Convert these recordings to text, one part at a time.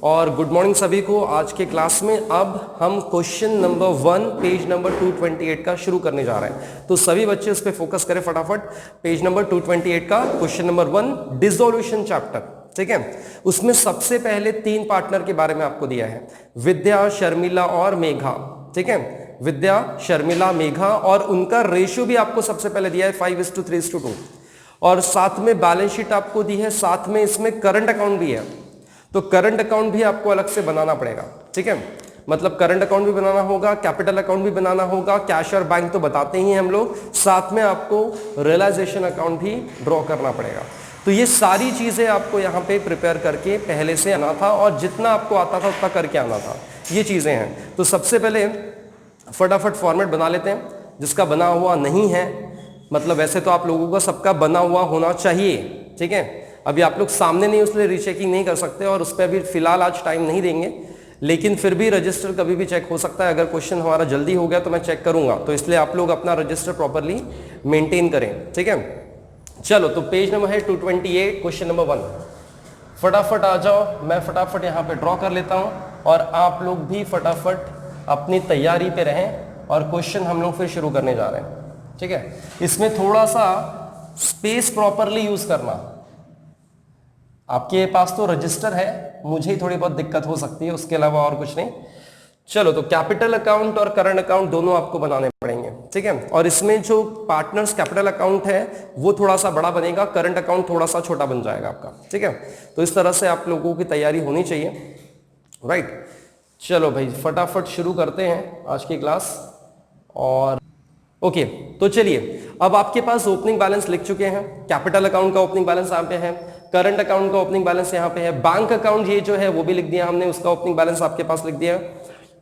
और good morning सभी को। आज के क्लास में अब हम क्वेश्चन नंबर 1 पेज नंबर 228 का शुरू करने जा रहे हैं, तो सभी बच्चे उस पर फोकस करें फटाफट। पेज नंबर 228 का क्वेश्चन नंबर 1 डिसोल्यूशन चैप्टर, ठीक है। उसमें सबसे पहले 3 पार्टनर के बारे में आपको दिया है, विद्या, शर्मिला और मेघा, ठीक है। विद्या, शर्मिला, मेघा, और उनका रेशियो भी आपको सबसे पहले दिया है 5:3:2, और साथ में बैलेंस शीट आपको दी है, साथ में इसमें करंट अकाउंट भी है। तो करंट अकाउंट भी आपको अलग से बनाना पड़ेगा, ठीक है। मतलब करंट अकाउंट भी बनाना होगा, कैपिटल अकाउंट भी बनाना होगा, कैश और बैंक तो बताते ही हैं हम लोग, साथ में आपको रियलाइजेशन अकाउंट भी ड्रॉ करना पड़ेगा। तो ये सारी चीजें आपको यहाँ पे प्रिपेयर करके पहले से आना था, और जितना आपको आता था उतना करके आना था, ये चीजें हैं। तो सबसे पहले फटाफट फॉर्मेट बना लेते हैं, जिसका बना हुआ नहीं है, मतलब वैसे तो आप लोगों का सबका बना हुआ होना चाहिए, ठीक है। अभी आप लोग सामने नहीं, उसलिए रीचेकिंग नहीं कर सकते, और उस पर अभी फिलहाल आज टाइम नहीं देंगे, लेकिन फिर भी रजिस्टर कभी भी चेक हो सकता है। अगर क्वेश्चन हमारा जल्दी हो गया तो मैं चेक करूंगा, तो इसलिए आप लोग अपना रजिस्टर प्रॉपरली मेंटेन करें, ठीक है। चलो, तो पेज नंबर है 228, क्वेश्चन नंबर 1। फटाफट आ जाओ, मैं फटाफट यहाँ पे ड्रॉ कर लेता हूँ, और आप लोग भी फटाफट अपनी तैयारी पे रहें, और क्वेश्चन हम लोग फिर शुरू करने जा रहे हैं, ठीक है। इसमें थोड़ा सा स्पेस प्रॉपरली यूज करना। आपके पास तो रजिस्टर है, मुझे ही थोड़ी बहुत दिक्कत हो सकती है, उसके अलावा और कुछ नहीं। चलो, तो कैपिटल अकाउंट और करंट अकाउंट दोनों आपको बनाने पड़ेंगे, ठीक है। और इसमें जो पार्टनर्स कैपिटल अकाउंट है वो थोड़ा सा बड़ा बनेगा, करंट अकाउंट थोड़ा सा छोटा बन जाएगा आपका, ठीक है। तो इस तरह से आप लोगों की तैयारी होनी चाहिए, राइट। चलो भाई, फटाफट शुरू करते हैं आज की क्लास। और ओके, तो चलिए, अब आपके पास ओपनिंग बैलेंस लिख चुके हैं। कैपिटल अकाउंट का ओपनिंग बैलेंस यहाँ पे है, करंट अकाउंट का ओपनिंग बैलेंस यहाँ पे है, बैंक अकाउंट ये जो है वो भी लिख दिया हमने, उसका ओपनिंग बैलेंस आपके पास लिख दिया,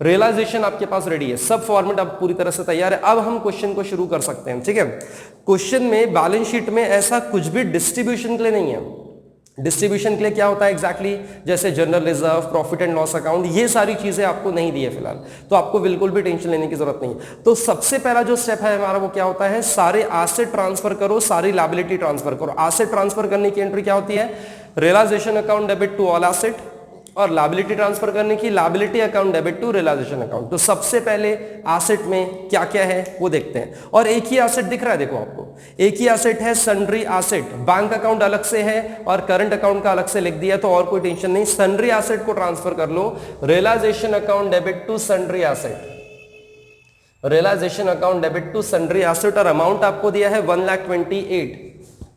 रियलाइजेशन आपके पास रेडी है, सब फॉर्मेट अब पूरी तरह से तैयार है। अब हम क्वेश्चन को शुरू कर सकते हैं, ठीक है। क्वेश्चन में बैलेंस शीट में ऐसा कुछ भी डिस्ट्रीब्यूशन के लिए नहीं है। डिस्ट्रीब्यूशन के लिए क्या होता है एग्जैक्टली, जैसे general reserve, profit and loss account, ये सारी चीजें आपको नहीं दी है फिलहाल, तो आपको बिल्कुल भी टेंशन लेने की जरूरत नहीं। तो सबसे पहला जो स्टेप है हमारा वो क्या होता है, सारे एसेट ट्रांसफर करो, सारी लायबिलिटी ट्रांसफर करो। एसेट ट्रांसफर करने की एंट्री क्या होती है, realisation account debit to all asset, और लायबिलिटी ट्रांसफर करने की liability account debit to realisation account. तो सबसे पहले एसेट में क्या क्या है वो देखते हैं, और एक ही एसेट दिख रहा है, देखो आपको एक ही एसेट है, सन्ड्री एसेट। बैंक अकाउंट अलग से है और करंट अकाउंट का अलग से लिख दिया, तो और कोई टेंशन नहीं। सन्ड्री एसेट को ट्रांसफर कर लो, realisation account debit to sundry asset, realisation account debit to sundry asset, और अमाउंट आपको दिया है 1,28,000।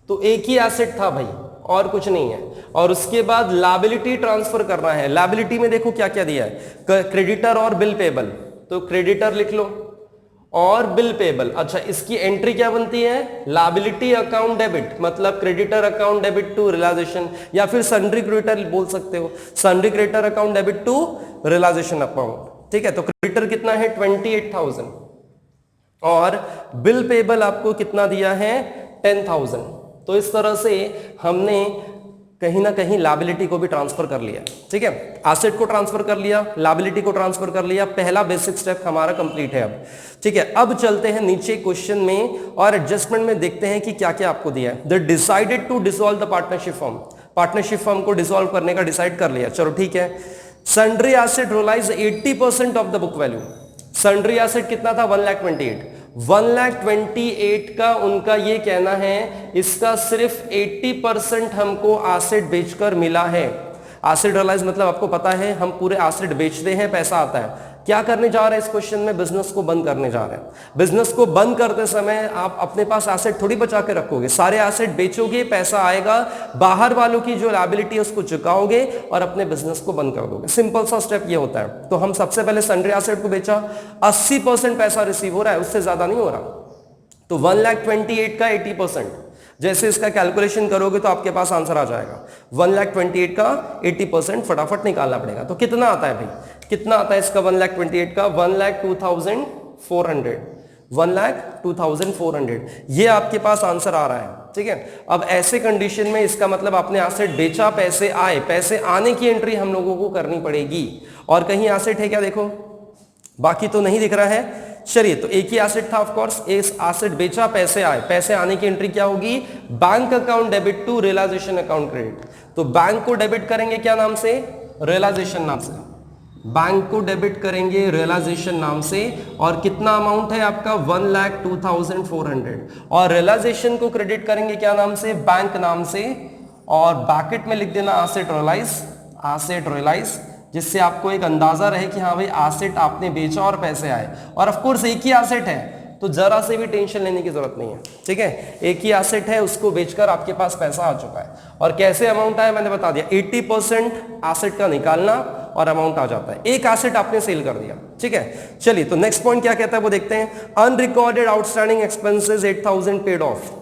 तो एक ही एसेट था भाई, और कुछ नहीं है। और उसके बाद लायबिलिटी ट्रांसफर करना है। लायबिलिटी में देखो क्या क्या दिया है, क्रेडिटर और बिल पेबल, तो क्रेडिटर लिख लो और बिल पेबल। अच्छा, इसकी एंट्री क्या बनती है, लायबिलिटी अकाउंट डेबिट, मतलब creditor account debit to realisation, या फिर सन्ड्री क्रेडिटर बोल सकते हो, sundry creditor account debit to realisation account, ठीक है। तो क्रेडिटर कितना है 28,000, और बिल पेबल आपको कितना दिया है 10,000। तो इस तरह से हमने कहीं ना कहीं लायबिलिटी को भी ट्रांसफर कर लिया, ठीक है। एसेट को ट्रांसफर कर लिया, लायबिलिटी को ट्रांसफर कर लिया, पहला बेसिक स्टेप हमारा कंप्लीट है अब, ठीक है। अब चलते हैं नीचे क्वेश्चन में, और एडजस्टमेंट में देखते हैं कि क्या क्या आपको दिया है। The decided to dissolve the partnership firm, partnership firm को डिसॉल्व करने का डिसाइड कर लिया, चलो ठीक है। Sundry asset realise 80% of the book value. सन्ड्री एसेट कितना था 1,28,000, 1,28,000 का उनका ये कहना है, इसका सिर्फ 80% हमको एसेट बेचकर मिला है। एसेट रियलाइज मतलब आपको पता है, हम पूरे एसेट बेचते हैं, पैसा आता है। क्या करने जा रहे हैं इस क्वेश्चन में, बिजनेस को बंद करने जा रहे हैं। बिजनेस को बंद करते समय आप अपने पास एसेट थोड़ी बचा के रखोगे, सारे एसेट बेचोगे, पैसा आएगा, बाहर वालों की जो लायबिलिटी है उसको चुकाओगे और अपने बिजनेस को बंद कर दोगे। सिंपल सा स्टेप ये होता है। तो हम सबसे पहले सन्ड्री एसेट को बेचा, 80% पैसा रिसीव हो रहा है, उससे ज्यादा नहीं हो रहा। तो 1,28,000 का 80%, जैसे इसका कैलकुलेशन करोगे तो आपके पास आंसर आ जाएगा। 1,28,000 का 80% फटाफट निकालना पड़ेगा। तो कितना आता है भाई, कितना आता है इसका 1,28,000 का, 1,02,400, 1,02,400, ये आपके पास आंसर आ रहा है, ठीक है। अब ऐसे कंडीशन में इसका मतलब आपने एसेट बेचा, पैसे आए, पैसे आने की एंट्री हम लोगों को करनी पड़ेगी। और कहीं एसेट है क्या, देखो बाकी तो नहीं दिख रहा है। चलिए, तो एक ही एसेट था ऑफ कोर्स, इस एसेट बेचा, पैसे आए, पैसे आने की एंट्री क्या होगी, bank account debit to realisation account credit. तो बैंक को डेबिट करेंगे क्या नाम से, रियलाइजेशन नाम से, बैंक को डेबिट करेंगे रियलाइजेशन नाम से, और कितना अमाउंट है आपका 1,02,400, और रियलाइजेशन को क्रेडिट करेंगे क्या नाम से, बैंक नाम से, और ब्रैकेट में लिख देना एसेट रियलाइज, जिससे आपको एक अंदाजा रहे कि हाँ भाई एसेट आपने बेचा और पैसे आए। और ऑफ कोर्स एक ही एसेट है तो जरा से भी टेंशन लेने की जरूरत नहीं है, ठीक है, एक ही एसेट है, उसको बेचकर आपके पास पैसा आ चुका है। और कैसे अमाउंट आया मैंने बता दिया, 80% एसेट का निकालना और अमाउंट आ जाता है, एक एसेट आपने सेल कर दिया, ठीक है। चलिए तो नेक्स्ट पॉइंट क्या कहता है वो देखते हैं। Unrecorded outstanding expenses 8,000 paid of.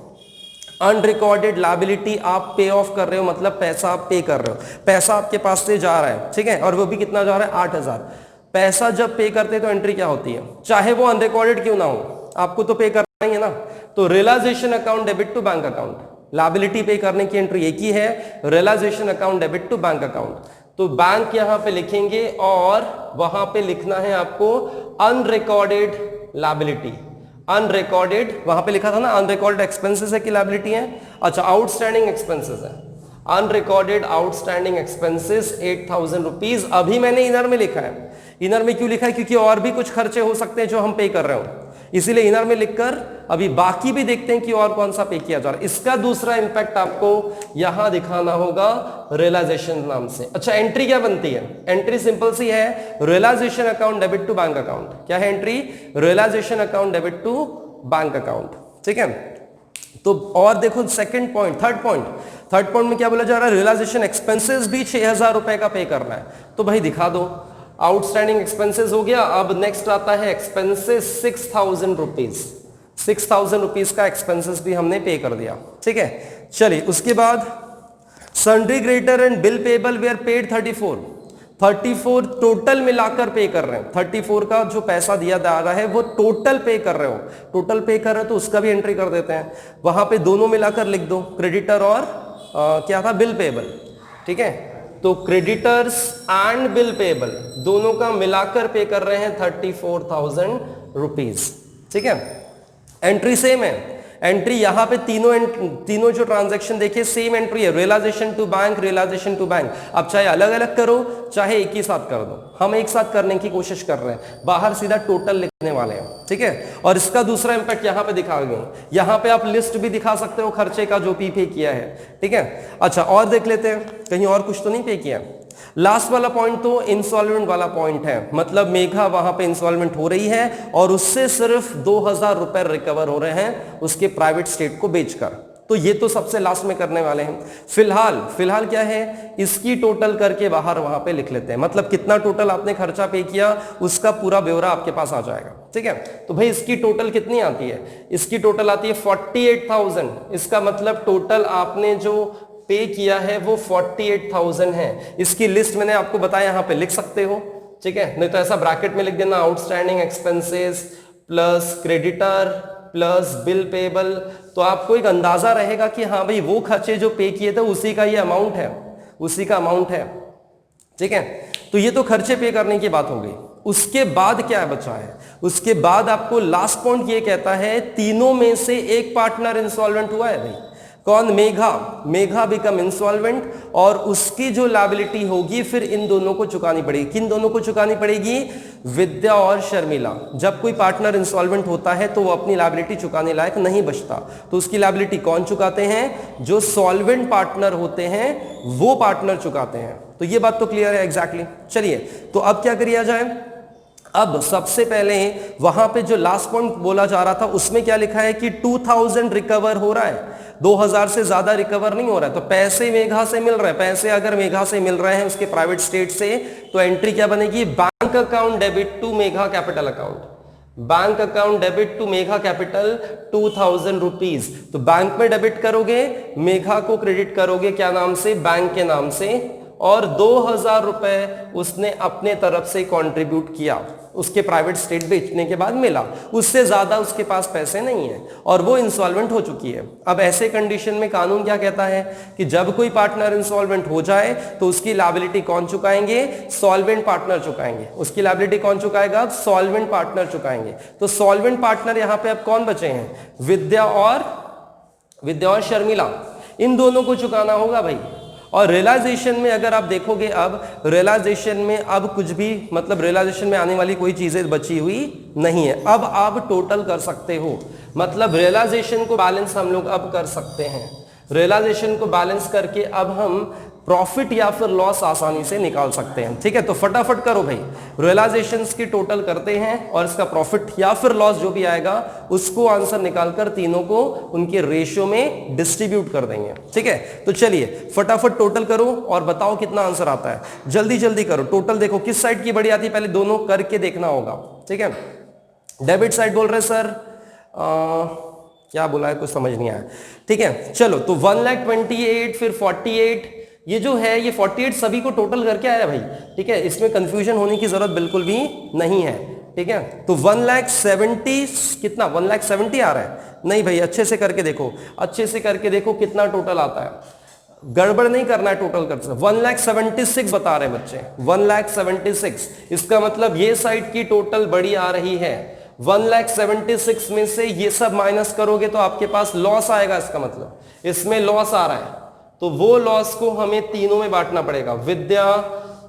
Unrecorded liability आप पे ऑफ कर रहे हो, मतलब पैसा आप पे कर रहे हो, पैसा आपके पास से जा रहा है, ठीक है, और वो भी कितना जा रहा है, 8,000। पैसा जब पे करते हैं तो एंट्री क्या होती है, चाहे वो अनरिकॉर्डेड क्यों ना हो, आपको तो पे करना ही है ना। तो realisation account debit to bank account, liability pay करने की एंट्री एक ही है, realisation account debit to bank account. तो बैंक यहां पे लिखेंगे और वहां पे लिखना है आपको अनरिकॉर्डेड लायबिलिटी। अनरिकॉर्डेड वहां पे लिखा था ना, अनरिकॉर्डेड एक्सपेंसेस है कि लायबिलिटी है, अच्छा आउटस्टैंडिंग एक्सपेंसेस है, अनरिकॉर्डेड आउटस्टैंडिंग एक्सपेंसेस 8,000 रुपीज। अभी मैंने इनर में लिखा है, इनर में क्यों लिखा है, क्योंकि और भी कुछ खर्चे हो सकते हैं जो हम पे कर रहे हो, इसीलिए इनर में लिखकर अभी बाकी भी देखते हैं कि और कौन सा पे किया जा रहा है। इसका दूसरा इंपैक्ट आपको यहां दिखाना होगा रियलाइजेशन नाम से। अच्छा एंट्री क्या बनती है, एंट्री सिंपल सी है, realisation account debit to bank account. क्या है entry, realisation account debit to bank account, ठीक है। तो और देखो सेकंड पॉइंट, थर्ड पॉइंट में क्या बोला जा रहा है, रियलाइजेशन एक्सपेंसेस भी 6,000 रुपए का पे करना है। तो भाई दिखा दो, आउटस्टैंडिंग एक्सपेंसेस हो गया, अब नेक्स्ट आता है एक्सपेंसेस 6,000 रुपीज। 6,000 रुपीज का एक्सपेंसेस भी हमने पे कर दिया, ठीक है। चलिए उसके बाद sundry creditor and bill payable they are paid 34 total मिलाकर पे कर रहे हैं। 34 का जो पैसा दिया जा रहा है वो टोटल पे कर रहे हो, टोटल पे कर रहे हो तो उसका भी एंट्री कर देते हैं। वहां पे दोनों मिलाकर लिख दो, क्रेडिटर और क्या था, बिल पेबल, ठीक है। तो क्रेडिटर्स एंड बिल पेबल दोनों का मिलाकर पे कर रहे हैं 34,000 रुपीज, ठीक है। एंट्री सेम है, एंट्री यहां पे तीनों जो ट्रांजैक्शन देखिए सेम एंट्री है, realisation to bank, realisation to bank. अब चाहे अलग अलग करो चाहे एक ही साथ कर दो, हम एक साथ करने की कोशिश कर रहे हैं, बाहर सीधा टोटल लिखने वाले हैं, ठीक है। और इसका दूसरा इंपैक्ट यहां पे दिखा गए, यहां पे आप लिस्ट भी दिखा सकते हो खर्चे का जो पे किया है, ठीक है। अच्छा और देख लेते हैं, कहीं और कुछ तो नहीं पे किया। लास्ट वाला पॉइंट तो इंस्टॉलमेंट वाला पॉइंट है, मतलब मेघा वहां पे इंस्टॉलमेंट हो रही है और उससे सिर्फ 2,000 रुपए रिकवर हो रहे हैं उसके प्राइवेट स्टेट को बेचकर। तो ये तो सबसे लास्ट में करने वाले हैं। फिलहाल क्या है, इसकी टोटल करके बाहर वहां पे लिख लेते हैं, मतलब कितना टोटल आपने खर्चा पे किया उसका पूरा ब्यौरा आपके पास आ जाएगा, ठीक है। तो भाई इसकी टोटल कितनी आती है, इसकी टोटल आती है 48,000। इसका मतलब टोटल आपने जो पे किया है वो 48,000 है। इसकी लिस्ट मैंने आपको बताया, यहां पे लिख सकते हो, ठीक है, नहीं तो ऐसा ब्रैकेट में लिख देना, outstanding expenses plus creditor plus bill payable, तो आपको एक अंदाजा रहेगा कि हाँ भाई वो खर्चे जो पे किए थे उसी का ये अमाउंट है, उसी का अमाउंट है, ठीक है। तो ये तो खर्चे पे करने की बात हो गई। उसके बाद क्या बचा है, उसके बाद आपको लास्ट पॉइंट ये कहता है तीनों में से एक पार्टनर इंसॉल्वेंट हुआ है भाई, कौन, मेघा बिकम इंसॉल्वेंट, और उसकी जो लायबिलिटी होगी फिर इन दोनों को चुकानी पड़ेगी। किन दोनों को चुकानी पड़ेगी, विद्या और शर्मिला। जब कोई पार्टनर इंसॉल्वेंट होता है तो वो अपनी लायबिलिटी चुकाने लायक नहीं बचता, तो उसकी लायबिलिटी कौन चुकाते हैं, जो सॉल्वेंट पार्टनर होते हैं वो पार्टनर चुकाते हैं। तो ये बात तो क्लियर है एग्जैक्टली। चलिए तो अब क्या किया जाए, अब सबसे पहले वहां पे जो लास्ट पॉइंट बोला जा रहा था उसमें क्या लिखा है कि 2,000 रिकवर हो रहा है, 2,000 से ज्यादा रिकवर नहीं हो रहा है। तो पैसे मेघा से मिल रहे हैं, पैसे अगर मेघा से मिल रहे हैं उसके प्राइवेट स्टेट से, तो एंट्री क्या बनेगी, bank account debit to Megha capital account, bank account debit to Megha capital 2,000 rupees. तो बैंक में डेबिट करोगे, मेघा को क्रेडिट करोगे क्या नाम से, बैंक के नाम से, और 2,000 रुपए उसने अपने तरफ से कंट्रीब्यूट किया, उसके प्राइवेट स्टेट बेचने के बाद मिला, उससे ज्यादा उसके पास पैसे नहीं है और वो इंसॉल्वेंट हो चुकी है। अब ऐसे कंडीशन में कानून क्या कहता है कि जब कोई पार्टनर इंसॉल्वेंट हो जाए तो उसकी लायबिलिटी कौन चुकाएंगे, सॉल्वेंट पार्टनर चुकाएंगे। उसकी लायबिलिटी कौन चुकाएगा, सॉल्वेंट पार्टनर चुकाएंगे। तो सॉल्वेंट पार्टनर यहां पे अब कौन बचे हैं, विद्या और शर्मिला, इन दोनों को चुकाना होगा भाई। और रियलाइजेशन में अगर आप देखोगे, अब रियलाइजेशन में अब कुछ भी मतलब रियलाइजेशन में आने वाली कोई चीजें बची हुई नहीं है। अब आप टोटल कर सकते हो, मतलब रियलाइजेशन को बैलेंस हम लोग अब कर सकते हैं। रियलाइजेशन को बैलेंस करके अब हम प्रॉफिट या फिर लॉस आसानी से निकाल सकते हैं। ठीक है, तो फटाफट करो भाई, रियलाइजेशंस की टोटल करते हैं और इसका प्रॉफिट या फिर लॉस जो भी आएगा उसको आंसर निकालकर तीनों को उनके रेशियो में डिस्ट्रीब्यूट कर देंगे। ठीक है, तो चलिए फटाफट टोटल करो और बताओ कितना आंसर आता है। जल्दी जल्दी करो टोटल। देखो किस साइड की बड़ी आती है, पहले दोनों करके देखना होगा। ठीक है, डेबिट साइड बोल रहे सर, क्या बोला है कुछ समझ नहीं आया। ठीक है, चलो तो 1,28,000 फिर 48, ये जो है ये 48 सभी को टोटल करके आया भाई। ठीक है, इसमें कंफ्यूजन होने की जरूरत बिल्कुल भी नहीं है। ठीक है, तो 1,70,000 कितना 1,70,000 आ रहा है? नहीं भाई, अच्छे से करके देखो, अच्छे से करके देखो कितना टोटल आता है। गड़बड़ नहीं करना है टोटल कर। 1,76,000 बता रहे हैं बच्चे, 1,76,000। इसका मतलब ये साइड की टोटल बड़ी आ रही है। 1,76,000 में से ये सब माइनस करोगे तो आपके पास लॉस आएगा। इसका मतलब इसमें लॉस आ रहा है, तो वो लॉस को हमें तीनों में बांटना पड़ेगा, विद्या,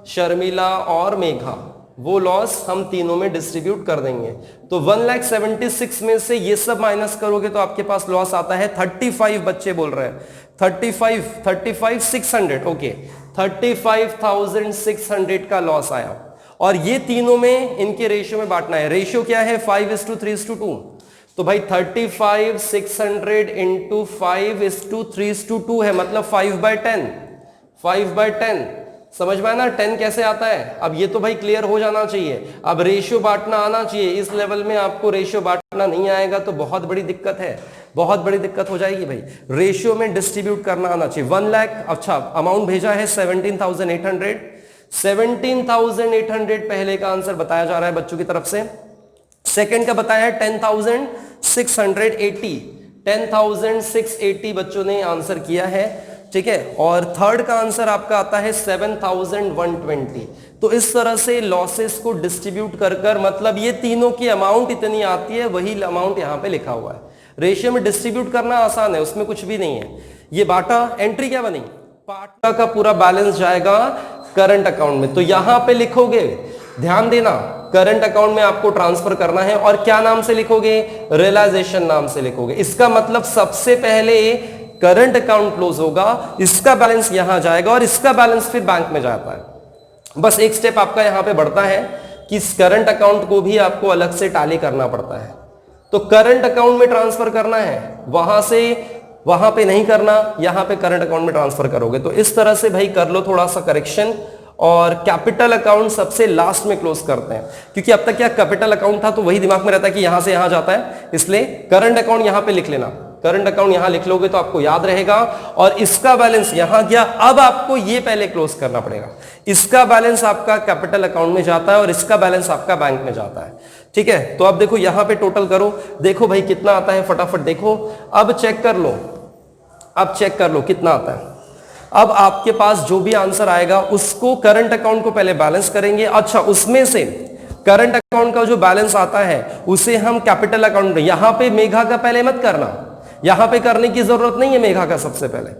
शर्मिला और मेघा। वो लॉस हम तीनों में डिस्ट्रीब्यूट कर देंगे। तो 1,76,000 में से ये सब माइनस करोगे तो आपके पास लॉस आता है 35। बच्चे बोल रहे हैं 35,600। ओके, 35,600 का लॉस आया और ये तीनों में इनके रेशियो में बांटना है। रेशियो क्या है? 5:3:2। तो भाई 35,600 इंटू 5:3:2 है, मतलब 5/10। 5/10 समझ में आया ना? 10 कैसे आता है? अब ये तो भाई क्लियर हो जाना चाहिए। अब रेशियो बांटना आना चाहिए। इस लेवल में आपको रेशियो बांटना नहीं आएगा तो बहुत बड़ी दिक्कत है, बहुत बड़ी दिक्कत हो जाएगी भाई। रेशियो में डिस्ट्रीब्यूट करना आना चाहिए। 1 लाख, अच्छा अमाउंट भेजा है 17,800। 17,800 पहले का आंसर बताया जा रहा है बच्चों की तरफ से। सेकंड का बताया है 10,680। 10,680 बच्चों ने आंसर किया है। ठीक है, और थर्ड का आंसर आपका आता है 7,120। तो इस तरह से लॉसेस को डिस्ट्रीब्यूट कर कर, मतलब ये तीनों की अमाउंट इतनी आती है, वही अमाउंट यहां पे लिखा हुआ है। रेशियो में डिस्ट्रीब्यूट करना आसान है, उसमें कुछ भी नहीं है। ये बाटा एंट्री क्या बनी? पार्टा का पूरा बैलेंस जाएगा करंट अकाउंट में। तो यहां पे लिखोगे, ध्यान देना, करंट अकाउंट में आपको ट्रांसफर करना है और क्या नाम से लिखोगे? रियलाइजेशन नाम से लिखोगे। इसका मतलब सबसे पहले करंट अकाउंट क्लोज होगा, इसका बैलेंस यहां जाएगा और इसका बैलेंस फिर बैंक में जाता है। बस एक स्टेप आपका यहां पे बढ़ता है कि इस करंट अकाउंट को भी आपको अलग से टैली करना पड़ता है। तो करंट अकाउंट में ट्रांसफर करना है, वहां से वहां पे नहीं करना, यहां पे करंट अकाउंट में ट्रांसफर करोगे। तो इस तरह से भाई कर लो थोड़ा सा करेक्शन। और कैपिटल अकाउंट सबसे लास्ट में क्लोज करते हैं, क्योंकि अब तक क्या कैपिटल अकाउंट था तो वही दिमाग में रहता है कि यहां से यहां जाता है, इसलिए करंट अकाउंट यहां पे लिख लेना। करंट अकाउंट यहां लिख लोगे तो आपको याद रहेगा। और इसका बैलेंस यहां गया, अब आपको ये पहले क्लोज करना पड़ेगा। इसका बैलेंस आपका कैपिटल अकाउंट में जाता है और इसका बैलेंस आपका बैंक में जाता है। ठीक है, तो अब देखो यहां पे टोटल करो, देखो भाई कितना आता है, फटाफट देखो। अब चेक कर लो, अब चेक कर लो कितना आता है। अब आपके पास जो भी आंसर आएगा उसको करंट अकाउंट को पहले बैलेंस करेंगे। अच्छा, उसमें से करंट अकाउंट का जो बैलेंस आता है उसे हम कैपिटल अकाउंट में, यहां पे मेघा का पहले मत करना, यहां पे करने की जरूरत नहीं है मेघा का। सबसे पहले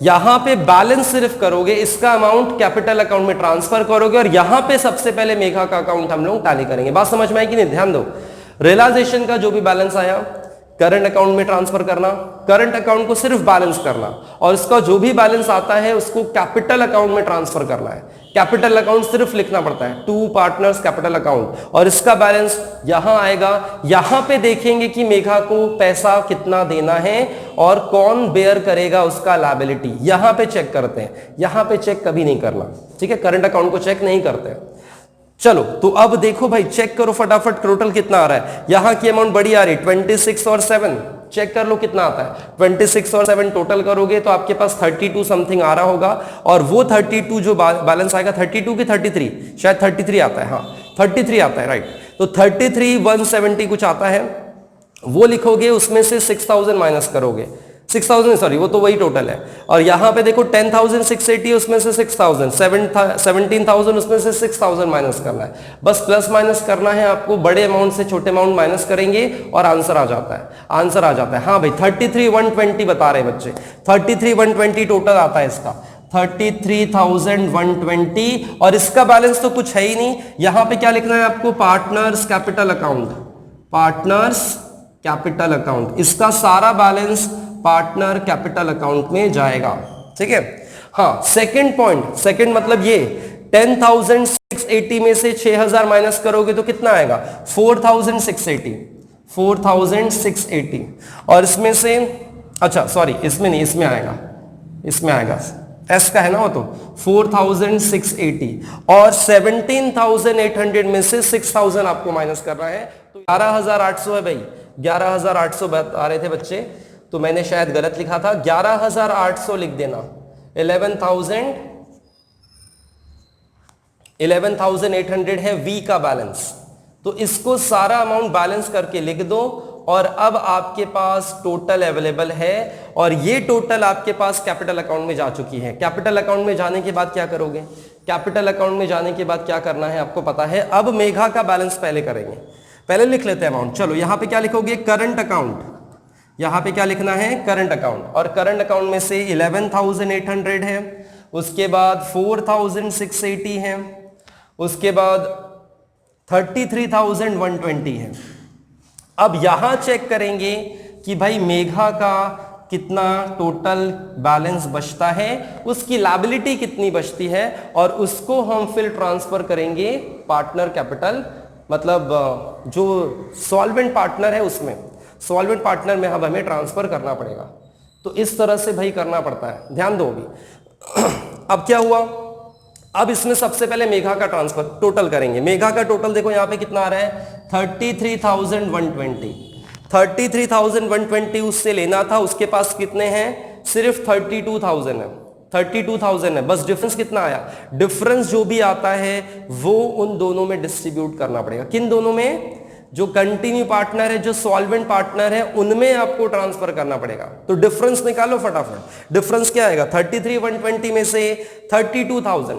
यहां पे बैलेंस सिर्फ करोगे, इसका अमाउंट कैपिटल अकाउंट में ट्रांसफर करोगे और यहां पे सबसे पहले मेघा का अकाउंट हम लोग टैली करेंगे। बात समझ में आई कि नहीं? ध्यान दो, रियलाइजेशन का जो भी बैलेंस आया करंट अकाउंट में ट्रांसफर करना, करंट अकाउंट को सिर्फ बैलेंस करना और इसका जो भी बैलेंस आता है उसको कैपिटल अकाउंट में ट्रांसफर करना है। कैपिटल अकाउंट सिर्फ लिखना पड़ता है, 2 पार्टनर्स कैपिटल अकाउंट, और इसका बैलेंस यहां आएगा। यहां पे देखेंगे कि मेघा को पैसा कितना देना है और कौन बेयर करेगा उसका लायबिलिटी, यहां पे चेक करते हैं। यहां पे चेक कभी नहीं करना, ठीक है? करंट अकाउंट को चेक नहीं करते। चलो तो अब देखो भाई, चेक करो फटाफट टोटल कितना आ रहा है। यहां की अमाउंट बड़ी आ रही, 26 और 7, चेक कर लो कितना आता है। 26 और 7 टोटल करोगे तो आपके पास 32 समथिंग आ रहा होगा, और वो 32 जो बैलेंस आएगा 32 की 33, शायद 33 आता है, हाँ 33 आता है, राइट। तो 33,170 कुछ आता है, वो लिखोगे, उसमें से 6,000 माइनस करोगे। 6,000 सॉरी, वो तो वही टोटल है। और यहां पे देखो 10,680 उसमें से 6,000, 17,000 उसमें से 6,000 माइनस करना है। बस प्लस माइनस करना है आपको, बड़े अमाउंट से छोटे अमाउंट माइनस करेंगे और आंसर आ जाता है, आंसर आ जाता है। हाँ भाई 33,120 बता रहे बच्चे, 33,120 टोटल आता है इसका। 33,120 और इसका बैलेंस तो कुछ है ही नहीं। यहां पे क्या लिखना है आपको, partners capital account, partners capital account, इसका सारा बैलेंस पार्टनर कैपिटल अकाउंट में जाएगा। ठीक है, हाँ सेकंड पॉइंट, सेकंड मतलब ये 10,680 में से 6,000 माइनस करोगे तो कितना आएगा, 4,680, 4,680 और इसमें से, अच्छा सॉरी इसमें नहीं, इसमें आएगा, इसमें आएगा, एस का है ना वो, तो 4,680 और 17,800 में से 6,000 आपको माइनस करना है, तो 11,800 है भाई, 11,800 बता रहे थे बच्चे, तो मैंने शायद गलत लिखा था, 11,800 लिख देना, 11,800 है वी का बैलेंस, तो इसको सारा अमाउंट बैलेंस करके लिख दो और अब आपके पास टोटल अवेलेबल है और ये टोटल आपके पास कैपिटल अकाउंट में जा चुकी है। कैपिटल अकाउंट में जाने के बाद क्या करोगे, कैपिटल अकाउंट में जाने के बाद क्या करना है आपको पता है। अब मेघा का बैलेंस पहले करेंगे, पहले लिख लेते हैं अमाउंट। चलो यहां पे क्या लिखोगे, करंट अकाउंट, यहां पे क्या लिखना है, करंट अकाउंट, और करंट अकाउंट में से 11,800 है, उसके बाद 4,680 है, उसके बाद 33,120 है। अब यहां चेक करेंगे कि भाई मेघा का कितना टोटल बैलेंस बचता है, उसकी लायबिलिटी कितनी बचती है, और उसको हम फिर ट्रांसफर करेंगे पार्टनर कैपिटल, मतलब जो सॉल्वेंट पार्टनर है उसमें, सॉल्वेंट पार्टनर में अब हमें ट्रांसफर करना पड़ेगा। तो इस तरह से भाई करना पड़ता है, ध्यान दो अभी। अब क्या हुआ, अब इसमें सबसे पहले मेघा का ट्रांसफर टोटल करेंगे। मेघा का टोटल देखो यहां पे कितना आ रहा है, 33,120, 33,120 उससे लेना था, उसके पास कितने हैं, सिर्फ 32,000 है, 32,000 है, बस डिफरेंस कितना आया, डिफरेंस जो भी आता है वो उन दोनों में डिस्ट्रीब्यूट करना पड़ेगा। किन दोनों में, जो कंटिन्यू पार्टनर है, जो सॉल्वेंट पार्टनर है, उनमें आपको ट्रांसफर करना पड़ेगा। तो डिफरेंस निकालो फटाफट, डिफरेंस क्या आएगा, 33,120 में से 32,000,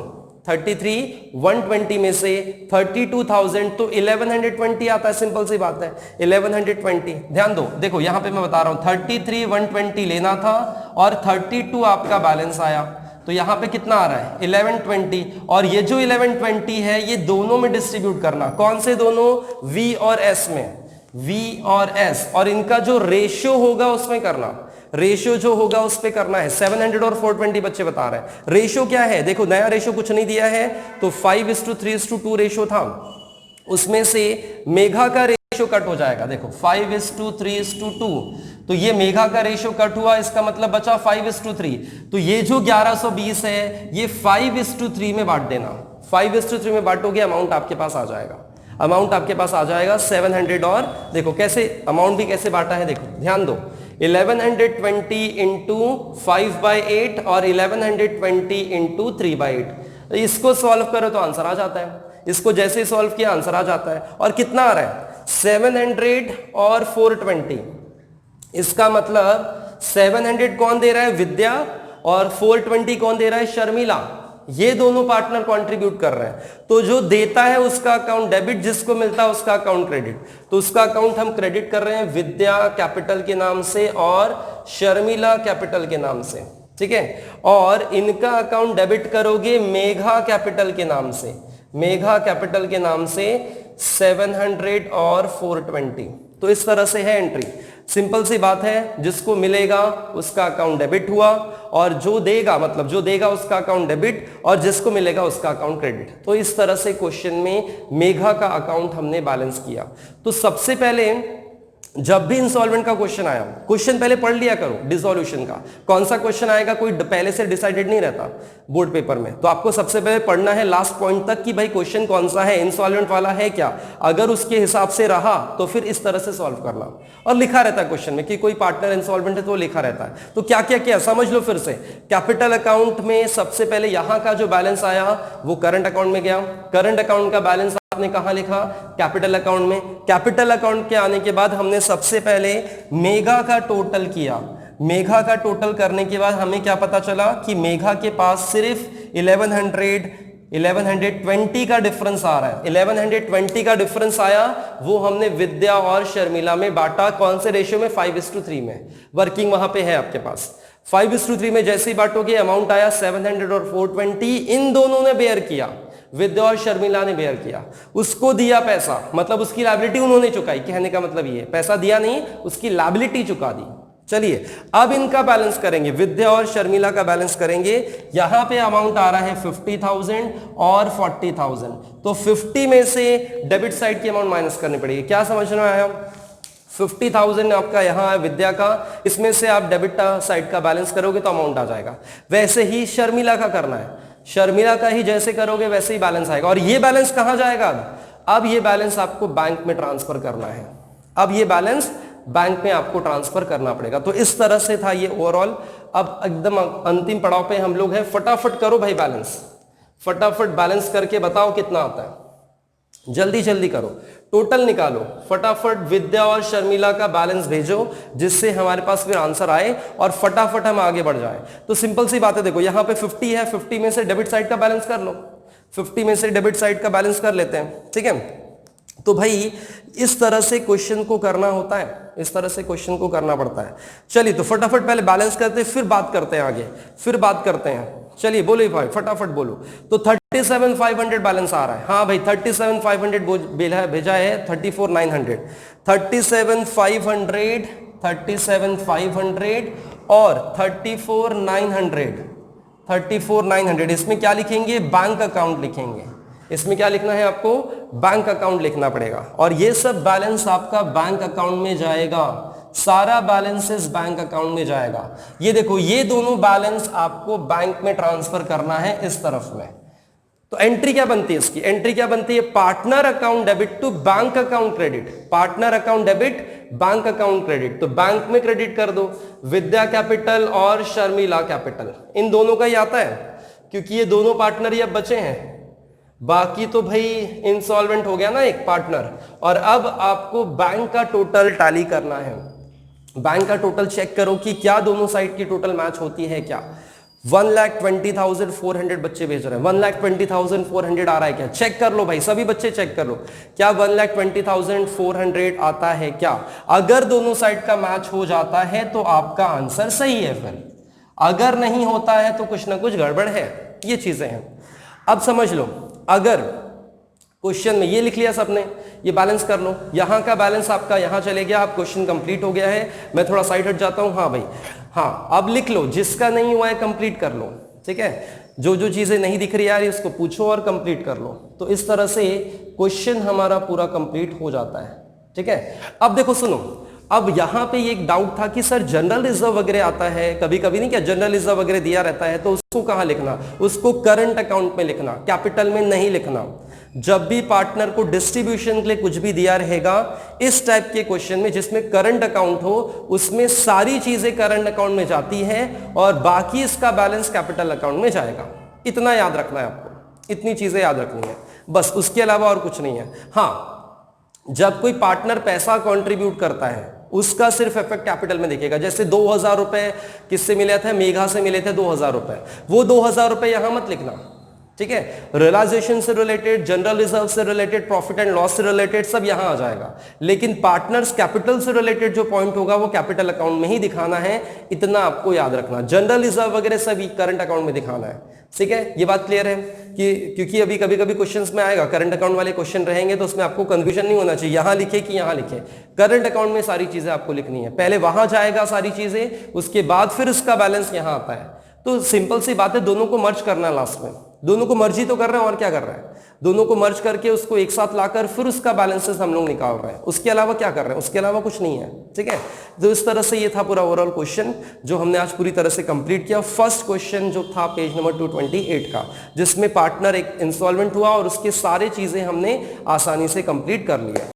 33,120 में से 32,000 तो 1120 आता है, सिंपल सी बात है 1120। ध्यान दो, देखो यहां पे मैं बता रहा हूं 33,120 लेना था और 32 आपका बैलेंस आया, तो यहां पे कितना आ रहा है 1120, और ये जो 1120 है ये दोनों में डिस्ट्रीब्यूट करना। कौन से दोनों, V और S में, V और S, और इनका जो रेशियो होगा उसमें करना, रेशियो जो होगा उस पे करना है। 700 और 420 बच्चे बता रहे हैं। रेशियो क्या है, देखो नया रेशियो कुछ नहीं दिया है, तो 5:3:2 रेशियो था, उसमें से मेघा का रेशियो कट हो जाएगा। देखो 5:3:2, तो ये मेघा का रेशियो कट हुआ, इसका मतलब बचा 5:3। तो ये जो 1120 है ये 5:3 में बांट देना, 5:3 में बांटोगे अमाउंट आपके पास आ जाएगा, अमाउंट आपके पास आ जाएगा 700। और देखो कैसे अमाउंट भी कैसे बांटा है, देखो ध्यान दो, 1120 इंटू 5/8 और 1120 इंटू 3/8। इसको सॉल्व करो तो आंसर आ जाता है, इसको जैसे सॉल्व किया आंसर आ जाता है। और कितना आ रहा है 700 और 420, इसका मतलब 700 कौन दे रहा है, विद्या, और 420 कौन दे रहा है, शर्मिला। ये दोनों पार्टनर कंट्रीब्यूट कर रहे हैं, तो जो देता है उसका अकाउंट डेबिट, जिसको मिलता है उसका अकाउंट क्रेडिट। तो उसका अकाउंट हम क्रेडिट कर रहे हैं विद्या कैपिटल के नाम से और शर्मिला कैपिटल के नाम से, ठीक है। और इनका अकाउंट डेबिट करोगे मेघा कैपिटल के नाम से, मेघा कैपिटल के नाम से 700 और 420। तो इस तरह से है एंट्री, सिंपल सी बात है, जिसको मिलेगा उसका अकाउंट डेबिट हुआ, और जो देगा मतलब जो देगा उसका अकाउंट डेबिट, और जिसको मिलेगा उसका अकाउंट क्रेडिट। तो इस तरह से क्वेश्चन में मेघा का अकाउंट हमने बैलेंस किया। तो सबसे पहले जब भी इंसॉल्वेंट का क्वेश्चन आया, क्वेश्चन पहले पढ़ लिया करो डिसॉल्यूशन का, कौन सा क्वेश्चन आएगा कोई पहले से डिसाइडेड नहीं रहता बोर्ड पेपर में। तो आपको सबसे पहले पढ़ना है लास्ट पॉइंट तक कि भाई क्वेश्चन कौन सा है, इंसॉल्वेंट वाला है क्या, अगर उसके हिसाब से रहा तो फिर इस तरह से सॉल्व करना। और लिखा रहता है क्वेश्चन में कि कोई पार्टनर इंसॉल्वेंट है तो लिखा रहता है। तो क्या क्या किया समझ लो फिर से। कैपिटल अकाउंट में सबसे पहले यहां का जो बैलेंस आया वो करंट अकाउंट में गया, करंट अकाउंट का बैलेंस आपने कहां लिखा, कैपिटल अकाउंट में। कैपिटल अकाउंट के आने के बाद हमने सबसे पहले मेघा का टोटल किया, मेघा का टोटल करने के बाद हमें क्या पता चला कि मेघा के पास सिर्फ 1120 का डिफरेंस आ रहा है। 1120 का डिफरेंस आया, वो हमने विद्या और शर्मिला में बांटा, कौन से रेशियो में, 5:3 में। वर्किंग वहां पे है आपके पास 5:3 में जैसे ही बांटोगे अमाउंट आया 700 और 420, इन दोनों ने बेयर किया, विद्या और शर्मिला ने बेयर किया, उसको दिया पैसा, मतलब उसकी लायबिलिटी उन्होंने चुकाई, कहने का मतलब ये पैसा दिया नहीं, उसकी लायबिलिटी चुका दी। चलिए अब इनका बैलेंस करेंगे, विद्या और शर्मिला का बैलेंस करेंगे। यहां पे अमाउंट आ रहा है 50,000 और 40,000, तो 50 में से डेबिट साइड की अमाउंट माइनस करनी पड़ेगी। क्या समझ में आया? 50,000 आपका यहाँ है विद्या का, इसमें से आप डेबिट साइड का बैलेंस करोगे तो अमाउंट आ जाएगा। वैसे ही शर्मिला का करना है, शर्मिला का ही जैसे करोगे वैसे ही बैलेंस आएगा। और ये बैलेंस कहां जाएगा? अब ये बैलेंस आपको बैंक में ट्रांसफर करना है, अब ये बैलेंस बैंक में आपको ट्रांसफर करना पड़ेगा। तो इस तरह से था ये ओवरऑल। अब एकदम अंतिम पड़ाव पे हम लोग हैं, फटाफट करो भाई बैलेंस, फटाफट बैलेंस करके बताओ कितना आता है, जल्दी जल्दी करो, टोटल निकालो फटाफट। विद्या और शर्मिला का बैलेंस भेजो जिससे हमारे पास फिर आंसर आए और फटाफट हम आगे बढ़ जाए। तो सिंपल सी बात है, देखो यहां पे 50 है, 50 में से डेबिट साइड का बैलेंस कर लो, 50 में से डेबिट साइड का बैलेंस कर लेते हैं, ठीक है। तो भाई इस तरह से क्वेश्चन को करना होता है, इस तरह से क्वेश्चन को करना पड़ता है। चलिए तो फटाफट पहले बैलेंस करते हैं, फिर बात करते हैं आगे, फिर बात करते हैं। चलिए बोलो भाई फटाफट बोलो। तो 37,500 बैलेंस आ रहा है, हाँ भाई 37,500 भेजा है, 34,900, 37,500, 37,500 और 34,900, 34,900। इसमें क्या लिखेंगे? बैंक अकाउंट लिखेंगे। इसमें क्या लिखना है आपको? बैंक अकाउंट लिखना पड़ेगा। और ये सब बैलेंस आपका बैंक अकाउंट में जाएगा, सारा बैलेंसेस बैंक अकाउंट में जाएगा। ये देखो ये दोनों बैलेंस आपको बैंक में ट्रांसफर करना है इस तरफ में। तो एंट्री क्या बनती है इसकी? एंट्री क्या बनती है? Partner account debit to bank account credit, partner account debit bank account credit. तो बैंक में क्रेडिट कर दो, विद्या कैपिटल और शर्मिला कैपिटल, इन दोनों का ही आता है क्योंकि ये दोनों पार्टनर ही अब बचे हैं। बाकी तो भाई इंसॉल्वेंट हो गया ना एक पार्टनर। और अब आपको बैंक का टोटल टैली करना है, बैंक का टोटल चेक करो कि क्या दोनों साइड की टोटल मैच होती है क्या। 1,20,400 बच्चे भेज रहे हैं, 1,20,400 आ रहा है क्या? चेक कर लो भाई, सभी बच्चे चेक कर लो, क्या 1,20,400 आता है क्या? अगर दोनों साइड का मैच हो जाता है तो आपका आंसर सही है, फिर अगर नहीं होता है तो कुछ ना कुछ गड़बड़ है। ये चीजें हैं। अब समझ लो, अगर क्वेश्चन में ये लिख लिया सबने, ये बैलेंस कर लो, यहां का बैलेंस आपका यहां चले गया, अब क्वेश्चन कंप्लीट हो गया है। मैं थोड़ा साइड हट जाता हूं, हाँ भाई, हाँ अब लिख लो, जिसका नहीं हुआ है कंप्लीट कर लो, ठीक है। जो जो चीजें नहीं दिख रही यार उसको पूछो और कंप्लीट कर लो। तो इस तरह से क्वेश्चन हमारा पूरा कंप्लीट हो जाता है, ठीक है। अब देखो सुनो, अब यहां पे एक डाउट था कि सर जनरल रिजर्व वगैरह आता है कभी कभी, नहीं क्या जनरल रिजर्व वगैरह दिया रहता है, तो उसको कहां लिखना? उसको करंट अकाउंट में लिखना, कैपिटल में नहीं लिखना। जब भी पार्टनर को डिस्ट्रीब्यूशन के लिए कुछ भी दिया रहेगा इस टाइप के क्वेश्चन में जिसमें करंट अकाउंट हो, उसमें सारी चीजें करंट अकाउंट में जाती हैं और बाकी इसका बैलेंस कैपिटल अकाउंट में जाएगा। इतना याद रखना है आपको, इतनी चीजें याद रखनी है बस, उसके अलावा और कुछ नहीं है। हाँ, जब कोई पार्टनर पैसा कंट्रीब्यूट करता है उसका सिर्फ इफेक्ट कैपिटल में दिखेगा। जैसे 2,000 रुपए किससे मिले थे? मेघा से मिले थे 2,000 रुपए, वो 2,000 रुपए यहां मत लिखना, ठीक है। रियलाइजेशन से रिलेटेड, जनरल रिजर्व से रिलेटेड, प्रॉफिट एंड लॉस से रिलेटेड सब यहां आ जाएगा, लेकिन पार्टनर्स कैपिटल से रिलेटेड जो पॉइंट होगा वो कैपिटल अकाउंट में ही दिखाना है, इतना आपको याद रखना। जनरल रिजर्व वगैरह सभी करंट अकाउंट में दिखाना है, ठीक है। ये बात क्लियर है कि क्योंकि अभी कभी कभी क्वेश्चंस में आएगा करंट अकाउंट वाले क्वेश्चन रहेंगे तो उसमें आपको कंफ्यूजन नहीं होना चाहिए, यहां लिखे कि यहां लिखे। करंट अकाउंट में सारी चीजें आपको लिखनी है, पहले वहां जाएगा सारी चीजें, उसके बाद फिर उसका बैलेंस यहां आता है। तो सिंपल सी बात है, दोनों को मर्ज करना है लास्ट में, दोनों को मर्ज ही तो कर रहे हैं और क्या कर रहा है, दोनों को मर्ज करके उसको एक साथ लाकर फिर उसका बैलेंसेस हम लोग निकाल रहे हैं, उसके अलावा क्या कर रहे हैं, उसके अलावा कुछ नहीं है, ठीक है। तो इस तरह से ये था पूरा ओवरऑल क्वेश्चन जो हमने आज पूरी तरह से कंप्लीट किया। फर्स्ट क्वेश्चन जो था पेज नंबर 228 का, जिसमें पार्टनर एक इंस्टॉलमेंट हुआ और उसके सारे चीजें हमने आसानी से कंप्लीट कर लिया।